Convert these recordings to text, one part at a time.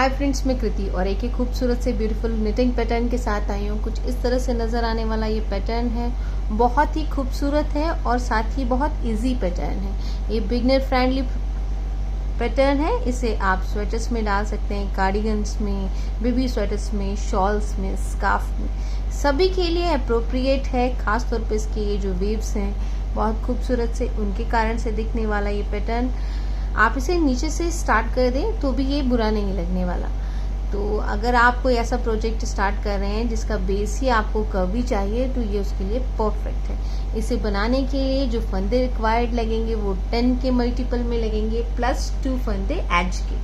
Hi friends, मैं कृति और एक खूबसूरत से ब्यूटीफुल निटिंग पैटर्न के साथ आई हूँ। कुछ इस तरह से नज़र आने वाला ये पैटर्न है। बहुत ही खूबसूरत है और साथ ही बहुत इजी पैटर्न है। ये बिगनर फ्रेंडली पैटर्न है। इसे आप स्वेटर्स में डाल सकते हैं, कार्डिगन्स में, बेबी स्वेटर्स में, शॉल्स में, स्कार्फ में, सभी के लिए अप्रोप्रिएट है। खास तौर पे इसके ये जो वेव्स हैं बहुत खूबसूरत से, उनके कारण से दिखने वाला ये पैटर्न। आप इसे नीचे से स्टार्ट कर दें तो भी ये बुरा नहीं लगने वाला। तो अगर आप कोई ऐसा प्रोजेक्ट स्टार्ट कर रहे हैं जिसका बेस ही आपको कर्वी चाहिए तो ये उसके लिए परफेक्ट है। इसे बनाने के लिए जो फंदे रिक्वायर्ड लगेंगे वो 10 के मल्टीपल में लगेंगे, प्लस 2 फंदे एज के।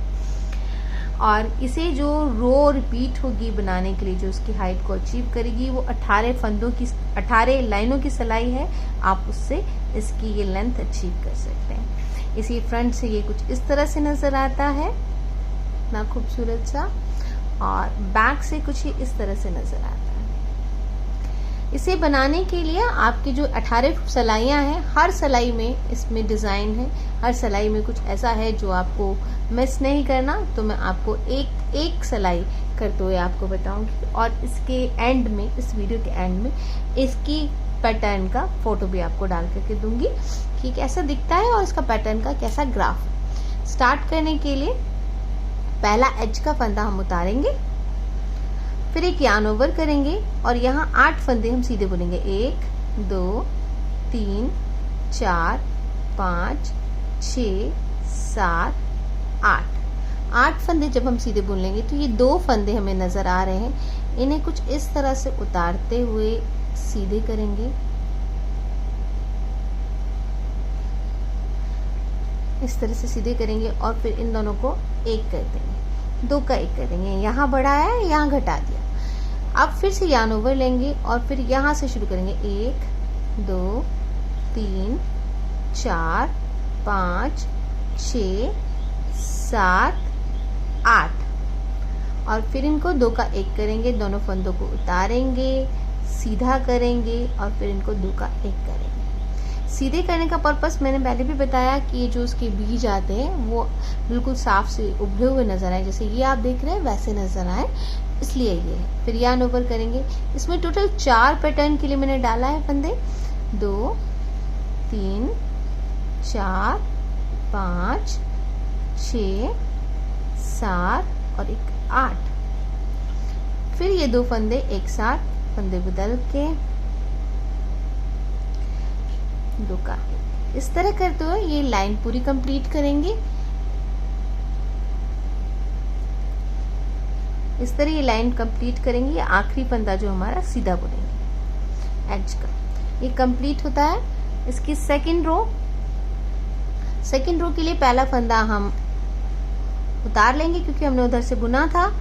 और इसे जो रो रिपीट होगी बनाने के लिए, जो उसकी हाइट को अचीव करेगी, वो 18 लाइनों की सिलाई है। आप उससे इसकी ये लेंथ अचीव कर सकते हैं। इसी फ्रंट से ये कुछ इस तरह से नजर आता है, इतना खूबसूरत सा, और बैक से कुछ ही इस तरह से नजर आता है। इसे बनाने के लिए आपकी जो 18 सिलाइयाँ हैं, हर सिलाई में इसमें डिजाइन है, हर सिलाई में कुछ ऐसा है जो आपको मिस नहीं करना। तो मैं आपको एक सिलाई करते हुए आपको बताऊंगी, और इसके एंड में, इस वीडियो के एंड में, इसकी पैटर्न का फोटो भी आपको डाल करके दूंगी कि कैसा दिखता है और इसका पैटर्न का कैसा ग्राफ। स्टार्ट करने के लिए पहला एज का फंदा हम उतारेंगे, फिर एक यार्न ओवर करेंगे और यहाँ 8 फंदे हम सीधे बुनेंगे। 1 2 3 4 5 6 7 8 फंदे जब हम सीधे बुन लेंगे तो ये 2 फंदे हमें नजर आ रहे हैं। इन्हें कुछ इस तरह से उतारते हुए सीधे करेंगे। इस तरह से सीधे करेंगे और फिर इन दोनों को एक कर देंगे, 2 का 1 कर देंगे। यहाँ बढ़ाया है, यहाँ घटा दिया। अब फिर से यार्न ओवर लेंगे और फिर यहाँ से शुरू करेंगे। 1 2 3 4 5 6 7 8 और फिर इनको 2 का 1 करेंगे। दोनों फंदों को उतारेंगे, सीधा करेंगे और फिर इनको 2 का 1 करेंगे। सीधे करने का पर्पस मैंने पहले भी बताया कि ये जो उसके बीज आते हैं वो बिल्कुल साफ से उभरे हुए नजर आए, जैसे ये आप देख रहे हैं वैसे नजर आए, इसलिए ये है। फिर यार्न ओवर करेंगे। इसमें टोटल 4 पैटर्न के लिए मैंने डाला है फंदे। 2 3 4 5 6 7 और एक 8। फिर ये 2 फंदे एक साथ, फंदे बदल के 2 का इस तरह करते हुए ये लाइन पूरी कंप्लीट करेंगे। इस तरह ये लाइन कंप्लीट करेंगे। ये आखिरी फंदा जो हमारा सीधा बुनेंगे एज का, ये कंप्लीट होता है। इसकी सेकंड रो के लिए पहला फंदा हम उतार लेंगे क्योंकि हमने उधर से बुना था।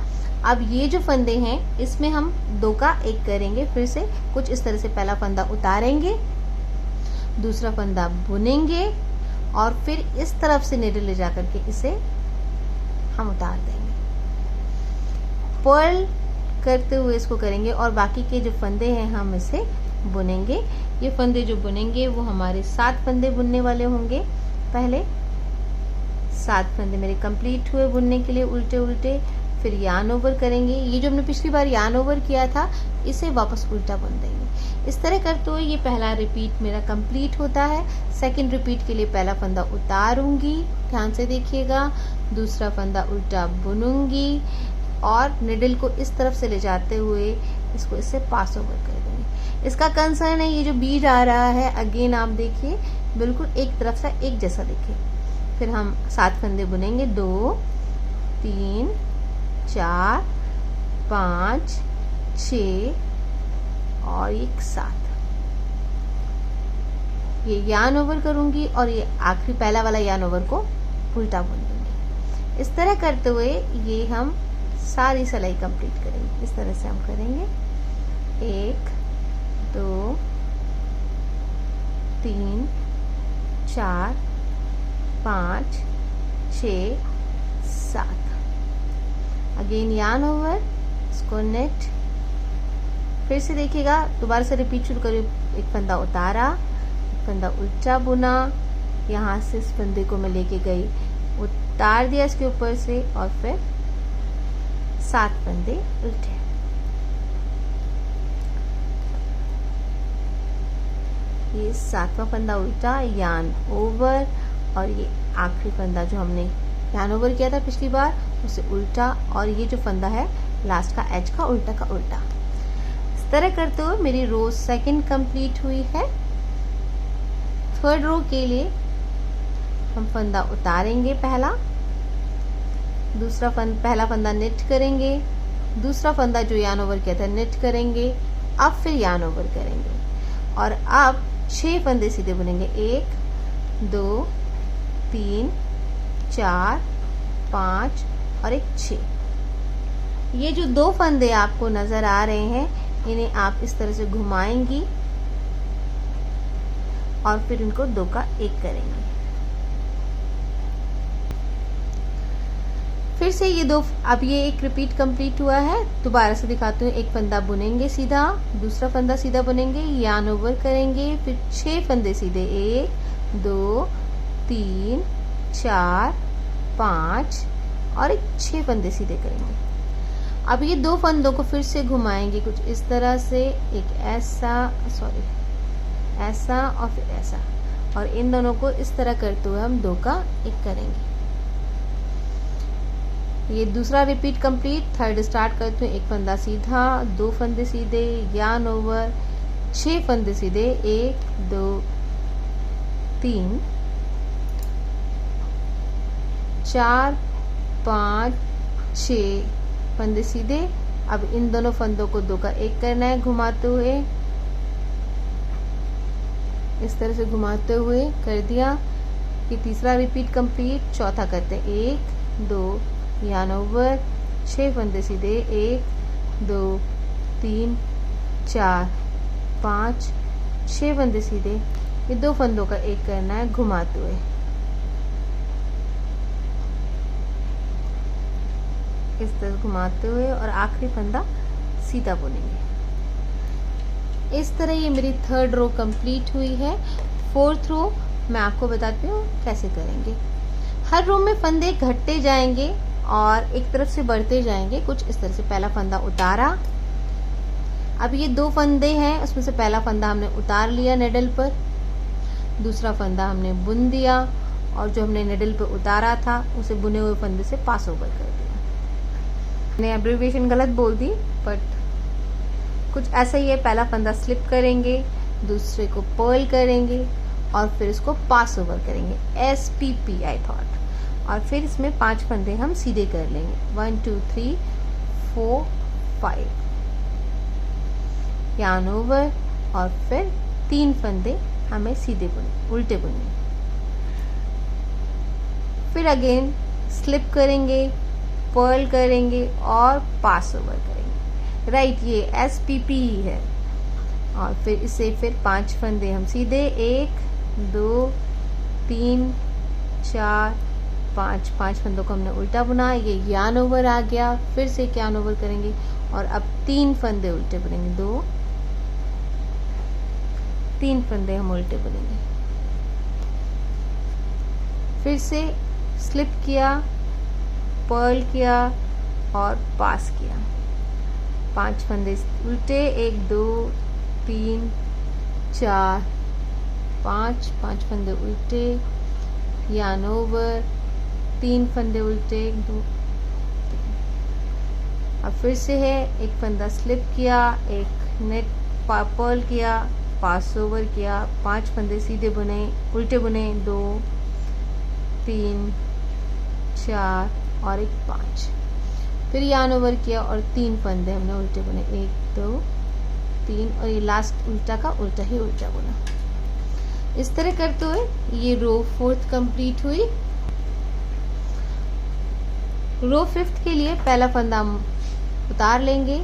अब ये जो फंदे हैं इसमें हम 2 का 1 करेंगे। फिर से कुछ इस तरह से पहला फंदा उतारेंगे, दूसरा फंदा बुनेंगे और फिर इस तरफ से नीडल ले जाकर के इसे हम उतार देंगे। पर्ल करते हुए इसको करेंगे और बाकी के जो फंदे हैं हम इसे बुनेंगे। ये फंदे जो बुनेंगे वो हमारे 7 फंदे बुनने वाले होंगे। पहले 7 फंदे मेरे कंप्लीट हुए बुनने के लिए उल्टे उल्टे। फिर यार्न ओवर करेंगे। ये जो हमने पिछली बार यार्न ओवर किया था इसे वापस उल्टा बुन देंगे। इस तरह करते हुए ये पहला रिपीट मेरा कंप्लीट होता है। सेकंड रिपीट के लिए पहला फंदा उतारूंगी, ध्यान से देखिएगा, दूसरा फंदा उल्टा बुनूंगी और निडल को इस तरफ से ले जाते हुए इसको इससे पास ओवर कर देंगे। इसका कंसर्न है ये जो बीज आ रहा है, अगेन आप देखिए बिल्कुल एक तरफ से एक जैसा दिखे। फिर हम 7 फंदे बुनेंगे। 2 3 4 5 6 और एक 7। ये यार्न ओवर करूंगी और ये आखिरी पहला वाला यार्न ओवर को उल्टा बुन दूंगी। इस तरह करते हुए ये हम सारी सिलाई कंप्लीट करेंगे। इस तरह से हम करेंगे। 1 2 3 4 5 6 7। अगेन यार्न ओवर, इसको नेट, फिर से देखिएगा, दोबारा से रिपीट शुरू करिए। एक फंदा उतारा, एक फंदा उल्टा बुना, यहाँ से इस फंदे को मैं लेके गई, उतार दिया इसके ऊपर से और फिर 7 फंदे उल्टे। ये 7वां फंदा उल्टा, यार्न ओवर, और ये आखिरी फंदा जो हमने यार्न ओवर किया था पिछली बार उसे उल्टा, और ये जो फंदा है लास्ट का एज का उल्टा। इस तरह करते हुए मेरी रो सेकंड कंप्लीट हुई है। थर्ड रो के लिए हम फंदा उतारेंगे, पहला फंदा निट करेंगे, दूसरा फंदा जो यार्न ओवर किया था निट करेंगे, अब फिर यार्न ओवर करेंगे, और अब 6 फंदे सीधे बुनेंगे। 1 2 3 4 5 और एक 6। ये जो 2 फंदे आपको नजर आ रहे हैं इन्हें आप इस तरह से घुमाएंगी और फिर इनको 2 का 1 करेंगे। फिर से ये 2, अब ये एक रिपीट कंप्लीट हुआ है। दोबारा से दिखाती हूँ। एक फंदा बुनेंगे सीधा, दूसरा फंदा सीधा बुनेंगे, यार्न ओवर करेंगे, फिर 6 फंदे सीधे, 1 2 3 4 5 और एक 6 फंदे सीधे करेंगे। अब ये 2 फंदों को फिर से घुमाएंगे कुछ इस तरह से, एक ऐसा और फिर ऐसा, और इन दोनों को इस तरह करते हुए हम 2 का 1 करेंगे। ये दूसरा रिपीट कंप्लीट। थर्ड स्टार्ट करते हैं। एक फंदा सीधा, 2 फंदे सीधे, यार्न ओवर, 6 फंदे सीधे, 1 2 3 4 5 6 फंदे सीधे। अब इन दोनों फंदों को 2 का 1 करना है घुमाते हुए, इस तरह से घुमाते हुए कर दिया। ये तीसरा रिपीट कंप्लीट। चौथा करते हैं। 1 2 यार्न ओवर, 6 फंदे सीधे, 1 2 3 4 5 6 फंदे सीधे। ये 2 फंदों का 1 करना है घुमाते हुए, इस तरह घुमाते हुए, और आखिरी फंदा सीधा बुनेंगे। इस तरह ये मेरी थर्ड रो कंप्लीट हुई है। फोर्थ रो मैं आपको बताती हूँ कैसे करेंगे। हर रो में फंदे घटते जाएंगे और एक तरफ से बढ़ते जाएंगे कुछ इस तरह से। पहला फंदा उतारा, अब ये 2 फंदे हैं, उसमें से पहला फंदा हमने उतार लिया निडल पर, दूसरा फंदा हमने बुन दिया, और जो हमने निडल पर उतारा था उसे बुने हुए फंदे से पास ओवर कर दिया। मैंने एब्रिविएशन गलत बोल दी, बट कुछ ऐसा ही है। पहला फंदा स्लिप करेंगे, दूसरे को पर्ल करेंगे और फिर इसको पास ओवर करेंगे, SPP आई थॉट, और फिर इसमें 5 फंदे हम सीधे कर लेंगे। 1 2 3 4 5 यार्न ओवर, और फिर 3 फंदे हमें सीधे बुने, उल्टे बुने। फिर अगेन स्लिप करेंगे, पर्ल करेंगे और पास ओवर करेंगे। राइट, ये SPP ही है। और फिर इसे फिर 5 फंदे हम सीधे, 1 2 3 4 5 फंदों को हमने उल्टा बुना, ये यार्न ओवर आ गया। फिर से यार्न ओवर करेंगे और अब 3 फंदे उल्टे बुनेंगे, 2 3 फंदे हम उल्टे बुनेंगे। फिर से स्लिप किया, पर्ल किया और पास किया, 5 फंदे उल्टे, 1 2 3 4 5 फंदे उल्टे, यार्न ओवर, 3 फंदे उल्टे, 1 2 3। अब फिर से है, एक फंदा स्लिप किया, एक नेट पर्ल किया, पास ओवर किया, 5 फंदे सीधे बुने, उल्टे बुने, 2 3 4 और एक 5। फिर यार्न ओवर किया और 3 फंदे हमने उल्टे बुने, 1 2 3, और ये लास्ट उल्टा का उल्टा ही उल्टा बुना। इस तरह करते हुए ये रो 4th कंप्लीट हुई। रो 5th के लिए पहला फंदा हम उतार लेंगे,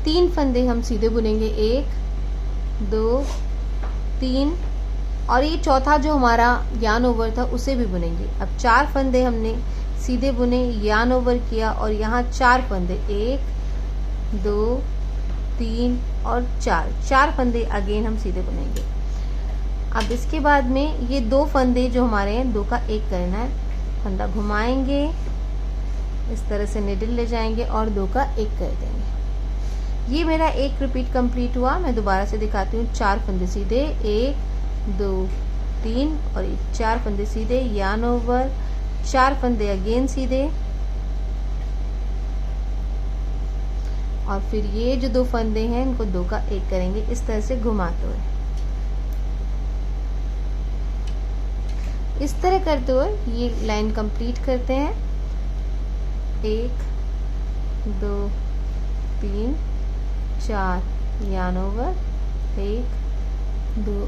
3 फंदे हम सीधे बुनेंगे, 1 2 3, और ये चौथा जो हमारा यार्न ओवर था उसे भी बुनेंगे। अब 4 फंदे हमने सीधे बुने, यार्न ओवर किया, और यहाँ 4 फंदे, 1 2 3 और 4 फंदे अगेन हम सीधे बुनेंगे। अब इसके बाद में ये 2 फंदे जो हमारे हैं 2 का 1 करना है। फंदा घुमाएंगे, इस तरह से निडल ले जाएंगे और 2 का 1 कर देंगे। ये मेरा एक रिपीट कंप्लीट हुआ। मैं दोबारा से दिखाती हूँ। 4 फंदे सीधे, 1 2 3 और ये 4 फंदे सीधे, यार्न ओवर, 4 फंदे अगेन सीधे और फिर ये जो 2 फंदे हैं इनको 2 का 1 करेंगे इस तरह से घुमाते हुए। इस तरह करते हुए ये लाइन कंप्लीट करते हैं। 1 2 3 4 यार्न ओवर, 1 2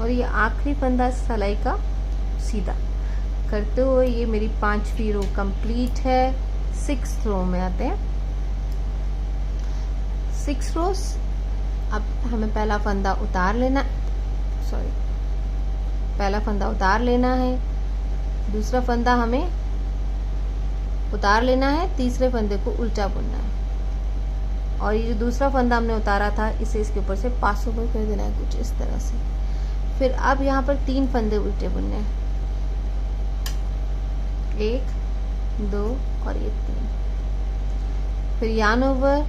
और ये आखिरी फंदा सिलाई का सीधा करते हुए ये मेरी 5वीं रो कंप्लीट है। 6 रो में आते हैं। 6 रोज। अब हमें पहला फंदा उतार लेना, पहला फंदा उतार लेना है, दूसरा फंदा हमें उतार लेना है, तीसरे फंदे को उल्टा बुनना है और ये जो दूसरा फंदा हमने उतारा था इसे इसके ऊपर से पास ओवर कर देना है कुछ इस तरह से। फिर अब यहाँ पर 3 फंदे उल्टे बुनने हैं, 1 2 और ये 3। फिर यार्न ओवर,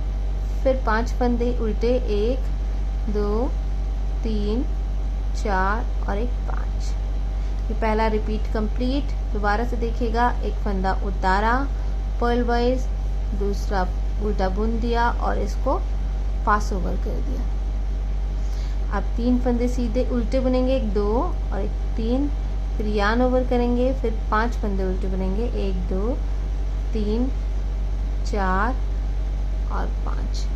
फिर 5 फंदे उल्टे, 1 2 3 4 और 5। ये पहला रिपीट कंप्लीट। दोबारा से देखिएगा। एक फंदा उतारा पर्ल वाइज, दूसरा उल्टा बुन दिया और इसको पास ओवर कर दिया। अब 3 फंदे सीधे उल्टे बुनेंगे, 1 2 और 3। फिर यार्न ओवर करेंगे, फिर 5 फंदे उल्टे बुनेंगे, 1 2 3 4 और 5।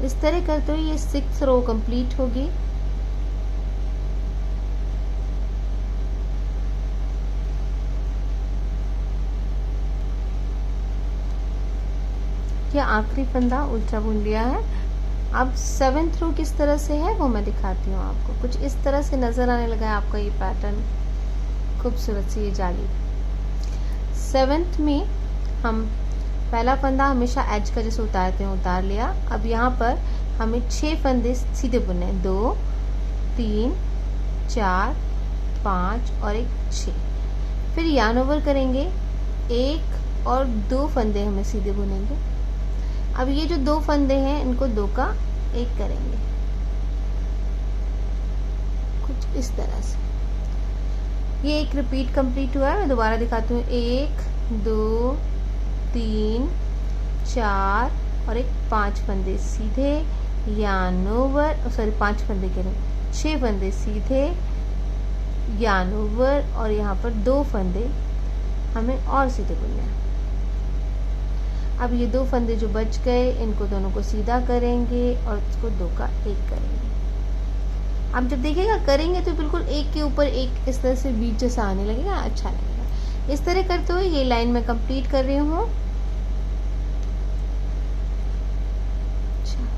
इस तरह करते हुए ये 6 रो कंप्लीट होगी। ये आखिरी फंदा उल्टा बुन लिया है। अब 7th रो किस तरह से है वो मैं दिखाती हूँ आपको। कुछ इस तरह से नजर आने लगा है आपका ये पैटर्न, खूबसूरत सी ये जाली। 7th में हम पहला फंदा हमेशा एज का जैसे उतारते हैं उतार लिया। अब यहाँ पर हमें 6 फंदे सीधे बुनने हैं, 2 3 4 5 और 6। फिर यार्न ओवर करेंगे, 1 और 2 फंदे हमें सीधे बुनेंगे। अब ये जो 2 फंदे हैं इनको 2 का 1 करेंगे कुछ इस तरह से। ये एक रिपीट कंप्लीट हुआ है। मैं दोबारा दिखाती हूँ। 1 2 3 4 और 5 फंदे सीधे, यार्न ओवर, सॉरी 5 फंदे करें, 6 फंदे सीधे, यार्न ओवर और यहाँ पर 2 फंदे हमें और सीधे बुनने हैं। अब ये 2 फंदे जो बच गए इनको दोनों को सीधा करेंगे और इसको 2 का 1 करेंगे। अब जब देखिएगा करेंगे तो बिल्कुल एक के ऊपर एक इस तरह से बीच जैसा आने लगेगा, अच्छा लगेगा। इस तरह करते हुए ये लाइन मैं कंप्लीट कर रही हूँ। अच्छा,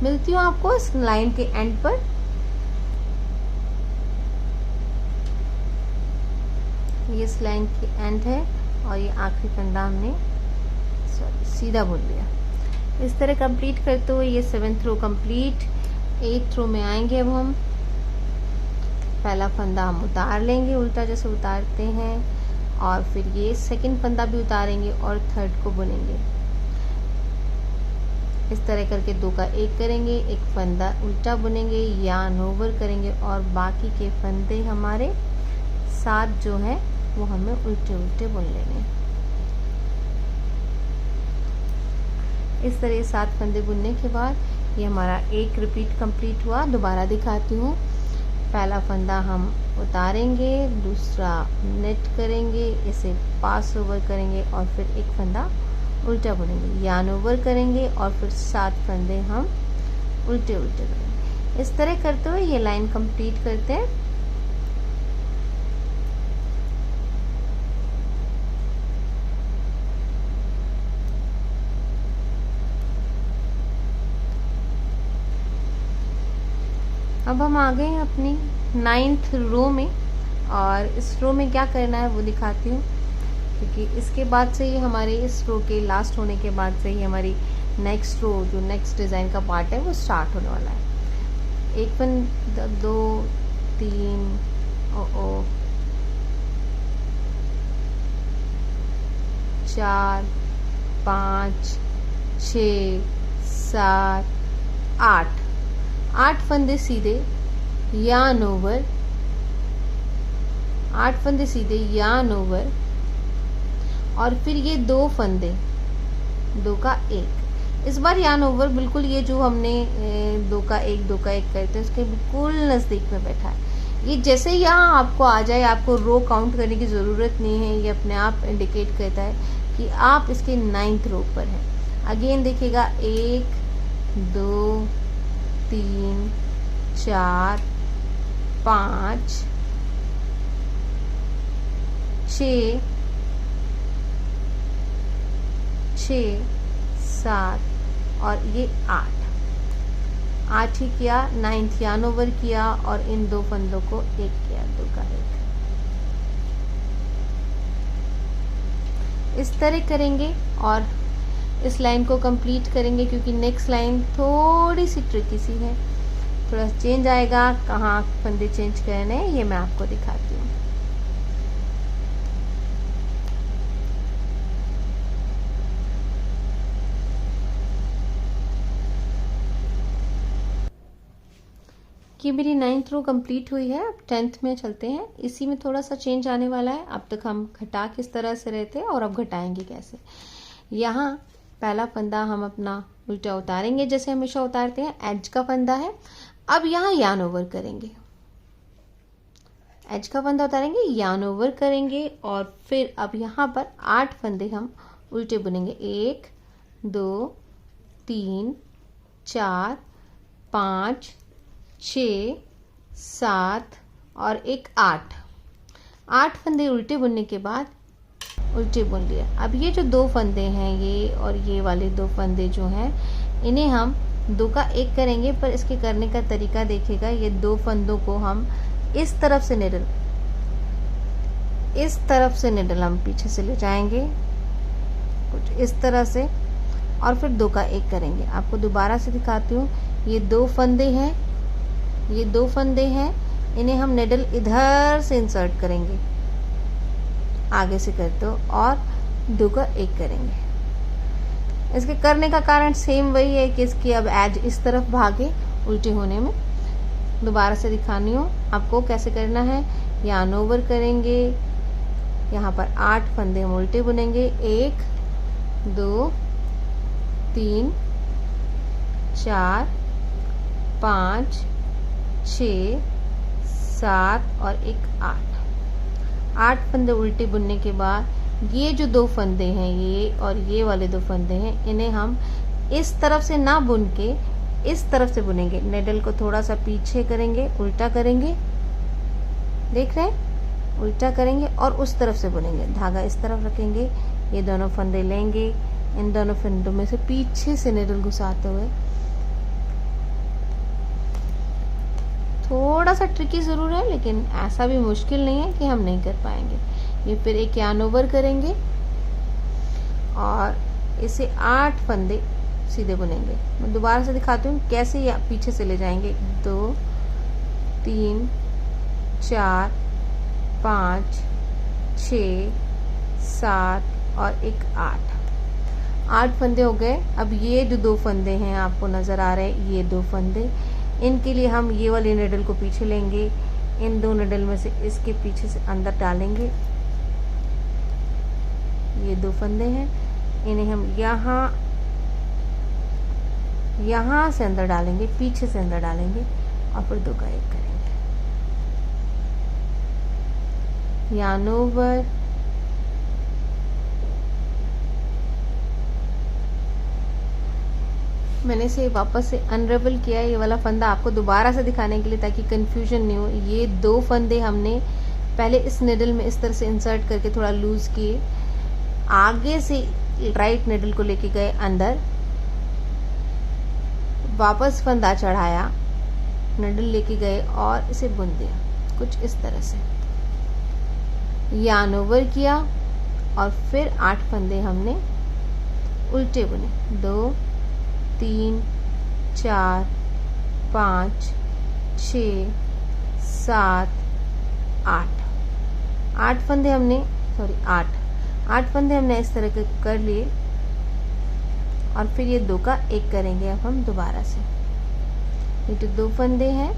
मिलती हूँ आपको इस लाइन के एंड पर। ये इस लाइन की एंड है और ये आखिरी फंदा हमने सीधा बुन लिया। इस तरह कंप्लीट करते हुए ये 7th रो कंप्लीट। 8th रो में आएंगे। अब हम पहला फंदा हम उतार लेंगे उल्टा जैसे उतारते हैं और फिर ये 2nd फंदा भी उतारेंगे और 3rd को बुनेंगे। इस तरह करके 2 का 1 करेंगे, एक फंदा उल्टा बुनेंगे, यार्न ओवर करेंगे और बाकी के फंदे हमारे 7 जो हैं वो हमें उल्टे उल्टे बुन लेने हैं। इस तरह 7 फंदे बुनने के बाद ये हमारा एक रिपीट कंप्लीट हुआ। दोबारा दिखाती हूँ। पहला फंदा हम उतारेंगे, दूसरा नेट करेंगे, इसे पास ओवर करेंगे और फिर एक फंदा उल्टा बुनेंगे, यार्न ओवर करेंगे और फिर 7 फंदे हम उल्टे उल्टे करेंगे। इस तरह करते हुए ये लाइन कंप्लीट करते हैं। अब हम आ गए हैं अपनी 9th रो में और इस रो में क्या करना है वो दिखाती हूँ, क्योंकि इसके बाद से ही हमारे इस रो के लास्ट होने के बाद से ही हमारी नेक्स्ट रो जो नेक्स्ट डिज़ाइन का पार्ट है वो स्टार्ट होने वाला है। 1 2 3 ओ 4 5 6 7 8 8 फंदे सीधे यार्न ओवर, 8 फंदे सीधे यार्न ओवर, और फिर ये 2 फंदे, 2 का 1। इस बार यार्न ओवर बिल्कुल ये जो हमने 2 का 1 2 का 1 करते हैं उसके बिल्कुल नज़दीक में बैठा है। ये जैसे यहाँ आपको आ जाए, आपको रो काउंट करने की ज़रूरत नहीं है, ये अपने आप इंडिकेट करता है कि आप इसके 9th रो पर हैं। अगेन देखिएगा 1 2 3 4 5 6 6 7 और ये 8 ही किया, 9th यार्न ओवर किया और इन 2 फंदों को 1 किया, 2 का 1। इस तरह करेंगे और इस लाइन को कंप्लीट करेंगे, क्योंकि नेक्स्ट लाइन थोड़ी सी ट्रिकी सी है, थोड़ा चेंज आएगा। कहाँ फंदे चेंज करने हैं ये मैं आपको दिखाती हूँ। कि मेरी 9th रो कंप्लीट हुई है। अब 10th में चलते हैं। इसी में थोड़ा सा चेंज आने वाला है। अब तक हम घटा किस तरह से रहे थे और अब घटाएंगे कैसे। यहाँ पहला फंदा हम अपना उल्टा उतारेंगे जैसे हमेशा उतारते हैं, एज का फंदा है। अब यहाँ यार्न ओवर करेंगे, एज का फंदा उतारेंगे, यार्न ओवर करेंगे और फिर अब यहाँ पर 8 फंदे हम उल्टे बुनेंगे। 1 2 3 4 5 6 7 और एक 8 फंदे उल्टे बुनने के बाद उल्टे बुन लिया। अब ये जो 2 फंदे हैं, ये और ये वाले 2 फंदे जो हैं, इन्हें हम 2 का 1 करेंगे, पर इसके करने का तरीका देखिएगा। ये 2 फंदों को हम इस तरफ से निडल, इस तरफ से निडल हम पीछे से ले जाएंगे कुछ इस तरह से, और फिर 2 का 1 करेंगे। आपको दोबारा से दिखाती हूँ। ये 2 फंदे हैं, ये 2 फंदे हैं, इन्हें हम निडल इधर से इंसर्ट करेंगे, आगे से करते हो, और 2 का 1 करेंगे। इसके करने का कारण सेम वही है कि इसकी अब एज इस तरफ भागे उल्टे होने में। दोबारा से दिखानी हो आपको कैसे करना है। यार्न ओवर करेंगे, यहाँ पर 8 फंदे हम उल्टे बुनेंगे। 1 2 3 4 5 6 7 और एक 8 फंदे उल्टे बुनने के बाद ये जो 2 फंदे हैं, ये और ये वाले 2 फंदे हैं, इन्हें हम इस तरफ से ना बुन के इस तरफ से बुनेंगे। नेडल को थोड़ा सा पीछे करेंगे, उल्टा करेंगे, देख रहे हैं, उल्टा करेंगे और उस तरफ से बुनेंगे। धागा इस तरफ रखेंगे, ये दोनों फंदे लेंगे, इन दोनों फंदों में से पीछे से नेडल घुसाते हुए। थोड़ा सा ट्रिकी ज़रूर है, लेकिन ऐसा भी मुश्किल नहीं है कि हम नहीं कर पाएंगे। ये फिर एक यार्न ओवर करेंगे और इसे 8 फंदे सीधे बुनेंगे। मैं दोबारा से दिखाती हूँ कैसे या पीछे से ले जाएंगे। 2 3 4 5 6 7 और एक 8 फंदे हो गए। अब ये जो 2 फंदे हैं आपको नज़र आ रहे हैं, ये 2 फंदे, इनके लिए हम ये वाली निडल को पीछे लेंगे, इन 2 निडल में से इसके पीछे से अंदर डालेंगे। ये 2 फंदे हैं, इन्हें हम यहाँ से अंदर डालेंगे, पीछे से अंदर डालेंगे और फिर 2 का 1 करेंगे। यार्न ओवर, मैंने इसे वापस से अनरेबल किया, ये वाला फंदा आपको दोबारा से दिखाने के लिए ताकि कंफ्यूजन नहीं हो। ये 2 फंदे हमने पहले इस निडल में इस तरह से इंसर्ट करके थोड़ा लूज किए, आगे से राइट निडल को लेके गए अंदर, वापस फंदा चढ़ाया, निडल लेके गए और इसे बुन दिया कुछ इस तरह से। यार्न ओवर किया और फिर 8 फंदे हमने उल्टे बुने। 2 3 4 5 6 7 8 फंदे हमने, सॉरी 8 8 फंदे हमने इस तरह के कर लिए और फिर ये 2 का 1 करेंगे अब हम दोबारा से। ये जो 2 फंदे हैं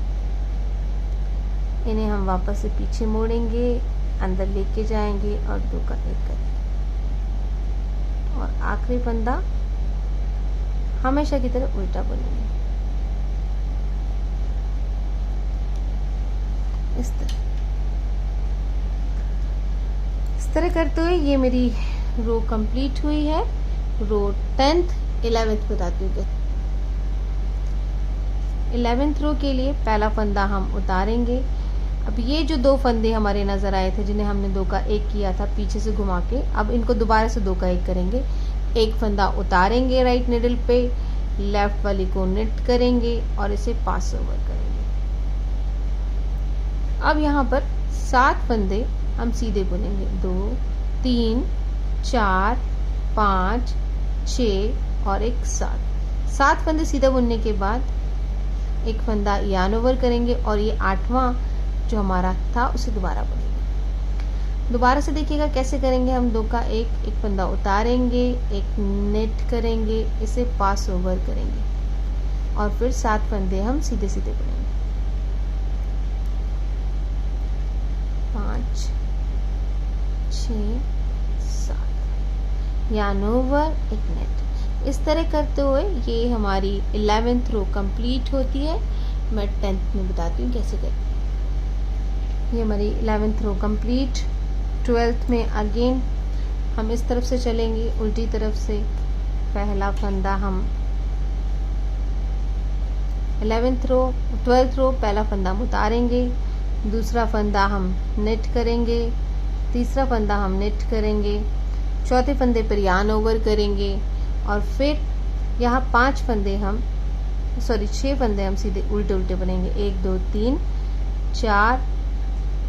इन्हें हम वापस से पीछे मोड़ेंगे, अंदर लेके जाएंगे और 2 का 1 करेंगे और आखिरी फंदा हमेशा की तरह उल्टा बुनेंगे इस तरह करते हुए ये मेरी रो कंप्लीट हुई है। रो 10th 11th बताती हूँ। 11th रो के लिए पहला फंदा हम उतारेंगे। अब ये जो 2 फंदे हमारे नजर आए थे जिन्हें हमने 2 का 1 किया था पीछे से घुमा के, अब इनको दोबारा से 2 का 1 करेंगे। एक फंदा उतारेंगे राइट निडल पे, लेफ्ट वाली को निट करेंगे और इसे पास ओवर करेंगे। अब यहाँ पर 7 फंदे हम सीधे बुनेंगे, 2 3 4 5 6 और एक 7 फंदे सीधा बुनने के बाद एक फंदा यार्न ओवर करेंगे और ये 8वां जो हमारा था उसे दोबारा बुनेंगे। दोबारा से देखिएगा कैसे करेंगे हम। 2 का 1, एक फंदा उतारेंगे, एक नेट करेंगे, इसे पास ओवर करेंगे और फिर 7 फंदे हम सीधे सीधे बुनेंगे। 5 6 7 यार्न ओवर, एक नेट। इस तरह करते हुए ये हमारी 11th रो कंप्लीट होती है। मैं 10th में बताती हूँ कैसे करते हैं। ये हमारी 11th रो कंप्लीट। 12th में अगेन हम इस तरफ से चलेंगे, उल्टी तरफ से। पहला फंदा हम 12th रो पहला फंदा हम उतारेंगे, दूसरा फंदा हम नेट करेंगे, तीसरा फंदा हम नेट करेंगे, चौथे फंदे पर यार्न ओवर करेंगे और फिर यहाँ 6 फंदे हम सीधे उल्टे उल्टे बनेंगे। 1 2 3 4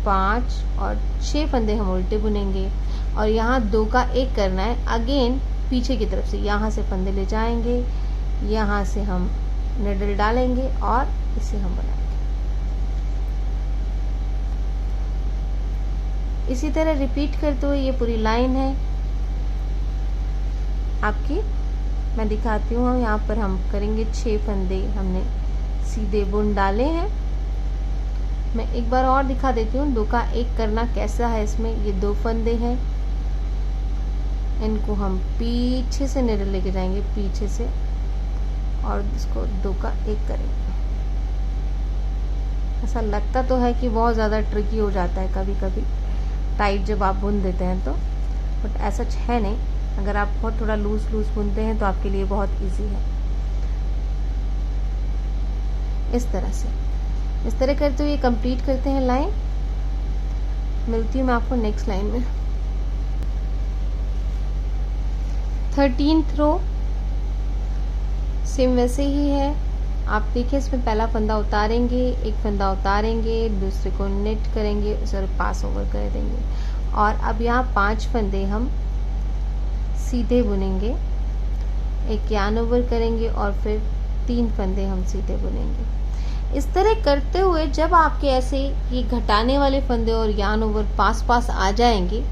5 और 6 फंदे हम उल्टे बुनेंगे और यहाँ 2 का 1 करना है। अगेन पीछे की तरफ से यहाँ से फंदे ले जाएंगे, यहाँ से हम निडल डालेंगे और इसे हम बनाएंगे। इसी तरह रिपीट करते हुए ये पूरी लाइन है आपकी। मैं दिखाती हूँ। यहाँ पर हम करेंगे 6 फंदे हमने सीधे बुन डाले हैं। मैं एक बार और दिखा देती हूँ 2 का 1 करना कैसा है। इसमें ये 2 फंदे हैं, इनको हम पीछे से निडल लेके जाएंगे, पीछे से, और इसको 2 का 1 करेंगे। ऐसा लगता तो है कि बहुत ज़्यादा ट्रिकी हो जाता है कभी कभी टाइट जब आप बुन देते हैं तो, बट ऐसा है नहीं। अगर आप बहुत थोड़ा लूज बुनते हैं तो आपके लिए बहुत इजी है। इस तरह करते हुए कंप्लीट करते हैं लाइन। मिलती हूँ मैं आपको नेक्स्ट लाइन में। 13th रो सेम वैसे ही है। आप देखिए इसमें पहला फंदा उतारेंगे, एक फंदा उतारेंगे, दूसरे को नेट करेंगे, उसे पास ओवर कर देंगे और अब यहाँ 5 फंदे हम सीधे बुनेंगे, एक यार्न ओवर करेंगे और फिर 3 फंदे हम सीधे बुनेंगे। इस तरह करते हुए जब आपके ऐसे ये घटाने वाले फंदे और यार्न ओवर पास आ जाएंगे,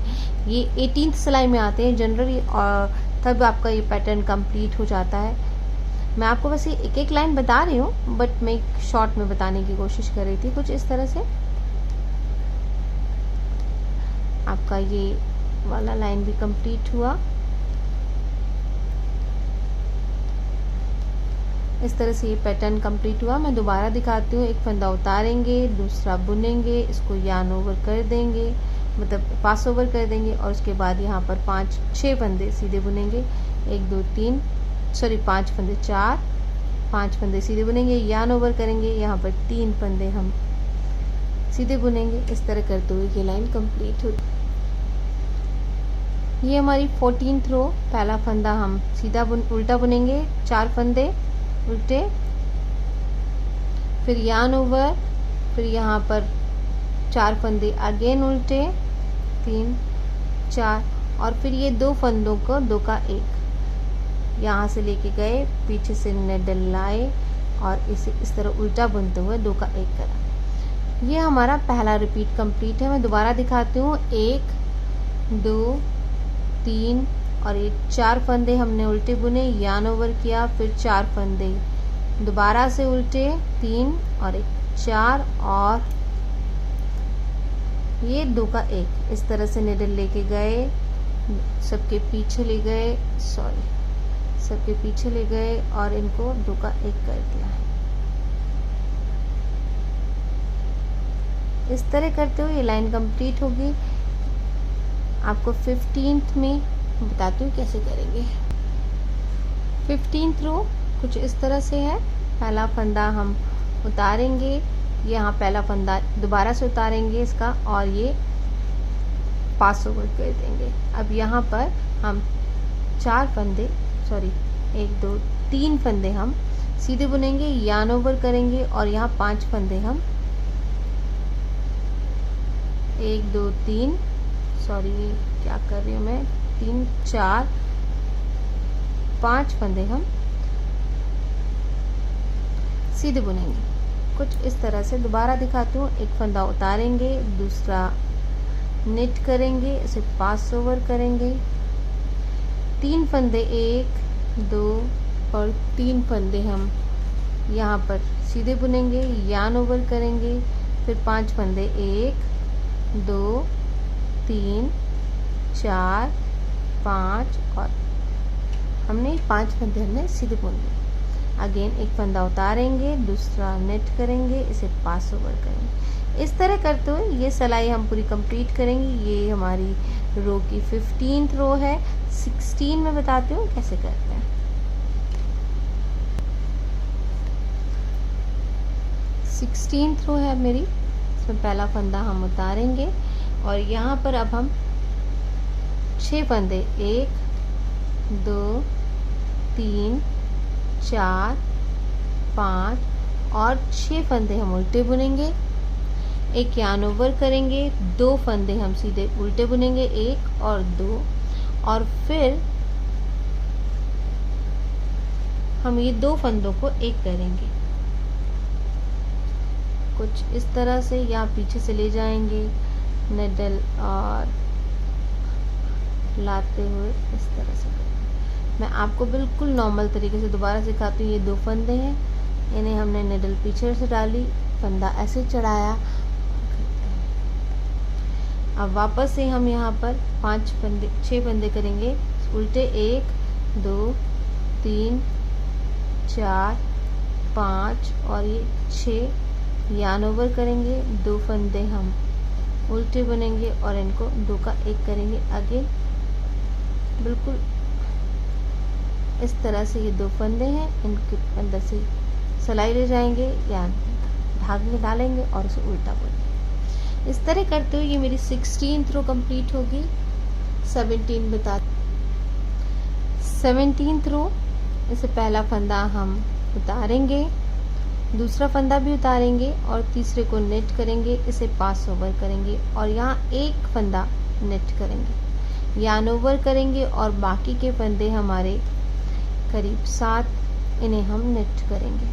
ये 18th सिलाई में आते हैं जनरली, और तब आपका ये पैटर्न कंप्लीट हो जाता है। मैं आपको वैसे एक एक लाइन बता रही हूँ, बट मैं शॉर्ट में बताने की कोशिश कर रही थी। कुछ इस तरह से आपका ये वाला लाइन भी कंप्लीट हुआ। इस तरह से ये पैटर्न कंप्लीट हुआ। मैं दोबारा दिखाती हूँ। एक फंदा उतारेंगे, दूसरा बुनेंगे, इसको यार्न ओवर कर देंगे, मतलब पास ओवर कर देंगे और उसके बाद यहाँ पर 5-6 फंदे सीधे बुनेंगे। 5 फंदे 5 फंदे सीधे बुनेंगे, यार्न ओवर करेंगे, यहाँ पर 3 फंदे हम सीधे बुनेंगे। इस तरह करते हुए ये लाइन कंप्लीट होती। ये हमारी 14th रो। पहला फंदा हम सीधा उल्टा बुनेंगे, 4 फंदे उल्टे, फिर यार्न ओवर, फिर यहाँ पर 4 फंदे अगेन उल्टे, 3 4 और फिर ये 2 फंदों को 2 का 1 यहाँ से लेके गए, पीछे से निडल लाए और इसे इस तरह उल्टा बुनते हुए 2 का 1 करा। ये हमारा पहला रिपीट कंप्लीट है। मैं दोबारा दिखाती हूँ। 1 2 3 और ये 4 फंदे हमने उल्टे बुने, यार्न ओवर किया, फिर 4 फंदे दोबारा से उल्टे, 3 और एक 4 और ये 2 का 1। इस तरह से निडल लेके गए, सबके पीछे ले गए, सबके पीछे ले गए और इनको 2 का 1 कर दिया। इस तरह करते हुए ये लाइन कंप्लीट होगी। आपको 15th में बताती हूँ कैसे करेंगे। 15th रो कुछ इस तरह से है। पहला फंदा हम उतारेंगे, यहाँ पहला फंदा दोबारा से उतारेंगे इसका और ये पास ओवर कर देंगे। अब यहाँ पर हम 3 फंदे हम सीधे बुनेंगे, यार्न ओवर करेंगे और यहाँ 5 फंदे हम 1 2 3 क्या कर रही हूँ मैं, 3 4 5 फंदे हम सीधे बुनेंगे। कुछ इस तरह से दोबारा दिखाती हूँ। एक फंदा उतारेंगे, दूसरा निट करेंगे, इसे पास ओवर करेंगे, 3 फंदे 1 2 और 3 फंदे हम यहाँ पर सीधे बुनेंगे, यार्न ओवर करेंगे, फिर 5 फंदे 1 2 3 4 5 और हमने 5 फंदे हमने सीधे बुन लिए। अगेन एक फंदा उतारेंगे, दूसरा नेट करेंगे, इसे पास ओवर करेंगे। इस तरह करते हुए ये सिलाई हम पूरी कंप्लीट करेंगे। ये हमारी रो की 15th रो है। 16 में बताती हूँ कैसे करते हैं। 16th रो है मेरी, इसमें पहला फंदा हम उतारेंगे और यहाँ पर अब हम 6 फंदे 1 2 3 4 5 और 6 फंदे हम उल्टे बुनेंगे, एक यार्न ओवर करेंगे, 2 फंदे हम सीधे उल्टे बुनेंगे, 1 और 2 और फिर हम ये 2 फंदों को एक करेंगे। कुछ इस तरह से यहाँ पीछे से ले जाएंगे निडल और लाते हुए इस तरह से करेंगे। मैं आपको बिल्कुल नॉर्मल तरीके से दोबारा सिखाती हूँ। ये 2 फंदे हैं, इन्हें हमने निडल पीछे से डाली, फंदा ऐसे चढ़ाया। अब वापस से हम यहाँ पर 6 फंदे करेंगे उल्टे, 1 2 3 4 5 और ये 6 यार्न ओवर करेंगे, 2 फंदे हम उल्टे बुनेंगे और इनको 2 का 1 करेंगे। आगे बिल्कुल इस तरह से ये 2 फंदे हैं, इनके अंदर से सिलाई ले जाएंगे या धागे डालेंगे और उसे उल्टा बुनेंगे। इस तरह करते हुए ये मेरी 16th रो कंप्लीट होगी। 17th रो, इसे पहला फंदा हम उतारेंगे, दूसरा फंदा भी उतारेंगे और तीसरे को नेट करेंगे, इसे पास ओवर करेंगे और यहाँ एक फंदा नेट करेंगे, यार्न ओवर करेंगे और बाकी के फंदे हमारे करीब 7, इन्हें हम नेट करेंगे।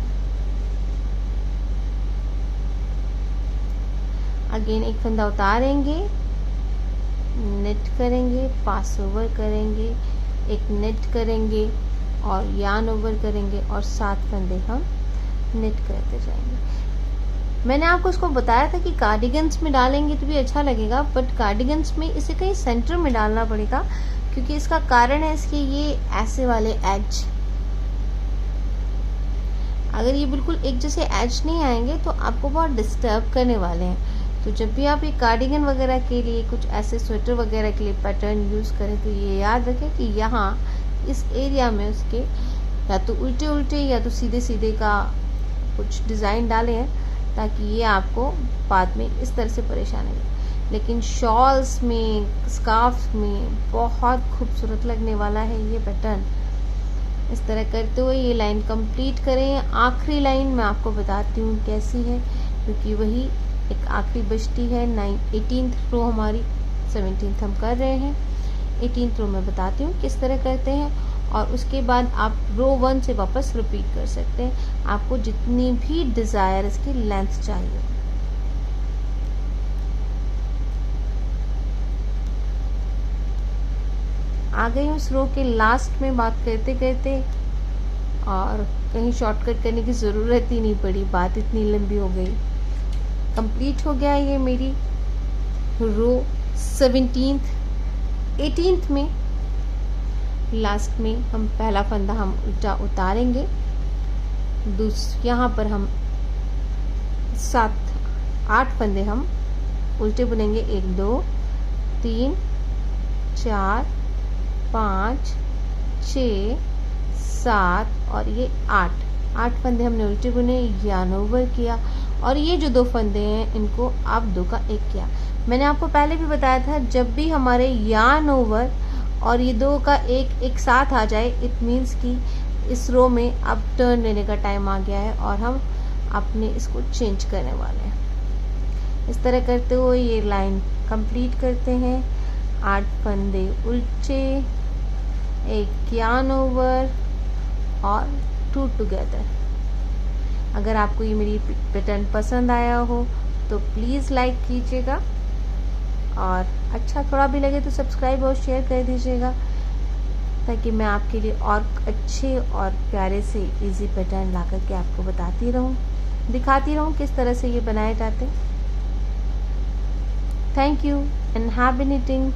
अगेन एक फंदा उतारेंगे, नेट करेंगे, पास ओवर करेंगे, एक नेट करेंगे और यार्न ओवर करेंगे और 7 फंदे हम नेट करते जाएंगे। मैंने आपको इसको बताया था कि कार्डिगन्स में डालेंगे तो भी अच्छा लगेगा, बट कार्डिगन्स में इसे कहीं सेंटर में डालना पड़ेगा क्योंकि इसका कारण है इसके ये ऐसे वाले एज। अगर ये बिल्कुल एक जैसे एज नहीं आएंगे तो आपको बहुत डिस्टर्ब करने वाले हैं। तो जब भी आप ये कार्डिगन वगैरह के लिए, कुछ ऐसे स्वेटर वगैरह के लिए पैटर्न यूज़ करें तो ये याद रखें कि यहाँ इस एरिया में उसके या तो उल्टे उल्टे या तो सीधे सीधे का कुछ डिज़ाइन डाले हैं ताकि ये आपको बाद में इस तरह से परेशानी हो। लेकिन शॉल्स में, स्कार्फ में बहुत खूबसूरत लगने वाला है ये पैटर्न। इस तरह करते हुए ये लाइन कंप्लीट करें। आखिरी लाइन मैं आपको बताती हूँ कैसी है, क्योंकि वही एक आखिरी बचती है। 18th रो हमारी, 17th हम कर रहे हैं। 18th रो मैं बताती हूँ किस तरह करते हैं और उसके बाद आप रो 1 से वापस रिपीट कर सकते हैं, आपको जितनी भी डिज़ायर इसकी लेंथ चाहिए। आ गई हूँ इस रो के लास्ट में बात करते करते, और कहीं शॉर्टकट करने की ज़रूरत ही नहीं पड़ी, बात इतनी लंबी हो गई। कंप्लीट हो गया ये मेरी रो 17th 18th में लास्ट में हम पहला फंदा हम उल्टा उतारेंगे। यहाँ पर हम 8 फंदे हम उल्टे बुनेंगे, 1 2 3 4 5 6 7 और ये 8 फंदे हमने उल्टे बुने, यार्न ओवर किया, और ये जो 2 फंदे हैं इनको आप 2 का 1 किया। मैंने आपको पहले भी बताया था, जब भी हमारे यार्न ओवर और ये 2 का 1 एक साथ आ जाए, इट मीन्स कि इस रो में अब टर्न लेने का टाइम आ गया है और हम अपने इसको चेंज करने वाले हैं। इस तरह करते हुए ये लाइन कंप्लीट करते हैं। 8 फंदे उल्टे, 1 यार्न ओवर और 2 टुगेदर। अगर आपको ये मेरी पैटर्न पसंद आया हो तो प्लीज़ लाइक कीजिएगा, और अच्छा थोड़ा भी लगे तो सब्सक्राइब और शेयर कर दीजिएगा, ताकि मैं आपके लिए और अच्छे और प्यारे से इजी पैटर्न ला करके आपको बताती रहूं, दिखाती रहूं किस तरह से ये बनाए जाते हैं। Thank you and happy knitting.